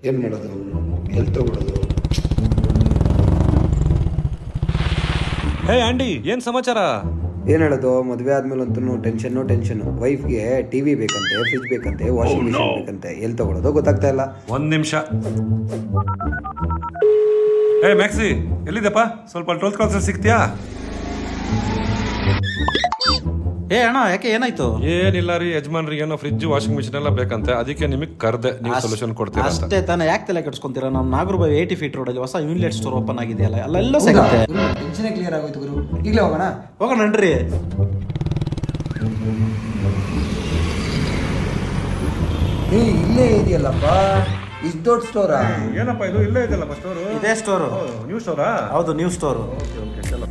ಏನು ಮಾಡೋದು, ಎಲ್ಲಿ ತಗೊಳ್ಳೋದು? ಹೇ ಆಂಡಿ, ಏನ್ ಸಮಾಚಾರ? ಏನು ಹೇಳೋದು, ಮದುವೆ ಆದ್ಮೇಲಂತೂ ಟೆನ್ಷನ್. ವೈಫ್ಗೆ ಟಿವಿ ಬೇಕಂತೆ, ಫ್ರಿಜ್ ಬೇಕಂತೆ, ವಾಷಿಂಗ್ ಮಿಷಿನ್ ಬೇಕಂತೆ, ಎಲ್ಲಿ ತಗೊಳ್ಳೋದು ಗೊತ್ತಾಗ್ತಾ ಇಲ್ಲ. ಒಂದ್ ನಿಮಿಷ. ಹೇ ಮ್ಯಾಕ್ಸಿ, ಎಲ್ಲಿದೆಪ್ಪ? ಸ್ವಲ್ಪ 12th ಕ್ಲಾಸ್ ಸಿಗ್ತೀಯಾ? ಏ ಅಣ್ಣ, ಯಾಕೆ ಏನಾಯ್ತು? ಏನಿಲ್ಲ ರೀ ಯಜಮಾನ್ರಿ, ಏನೋ ಫ್ರಿಜ್ ವಾಷಿಂಗ್ ಮಿಷಿನ್ ಎಲ್ಲ ಬೇಕಂತೆ, ಅದಕ್ಕೆ ನಿಮಗೆ ಕರ್ದೆ, ನೀವು ಸೊಲ್ಯೂಷನ್ ಕೊಡ್ತೀರಾ ಅಂತ. ಅಷ್ಟೇ ತಾನೇ, ಯಾಕೆ ತಲೆ ಕೆಡಿಸ್ಕೊಂತೀರಾ? ನಮ್ಮ ನಾಗರಬಾವಿ 80 ಫೀಟ್ ರೋಡಲ್ಲಿ ಹೊಸ ಯೂನಿಲೆಟ್ ಸ್ಟೋರ್ ಓಪನ್ ಆಗಿದೆಯಲ್ಲ, ಅಲ್ಲೆಲ್ಲ ಸಿಗುತ್ತೆ. ಟೆನ್ಷನ್ ಕ್ಲಿಯರ್ ಆಗೋಯ್ತು ಗುರು. ಈಗಲೇ ಹೋಗೋಣ ನನ್ರಿ. ಇಲ್ಲೇ ಇದೆಯಲ್ಲಪ್ಪ, ಇಷ್ಟು ದೊಡ್ಡ ಸ್ಟೋರಾ? ಏನಪ್ಪ ಇದು, ಇಲ್ಲೇ ಇದೆಯಲ್ಲಪ್ಪ ಸ್ಟೋರು? ಇದೇ ಸ್ಟೋರು. ನ್ಯೂ ಸ್ಟೋರಾ? ಹೌದು, ನ್ಯೂ ಸ್ಟೋರು. ಓಕೆ ಚಲೋ.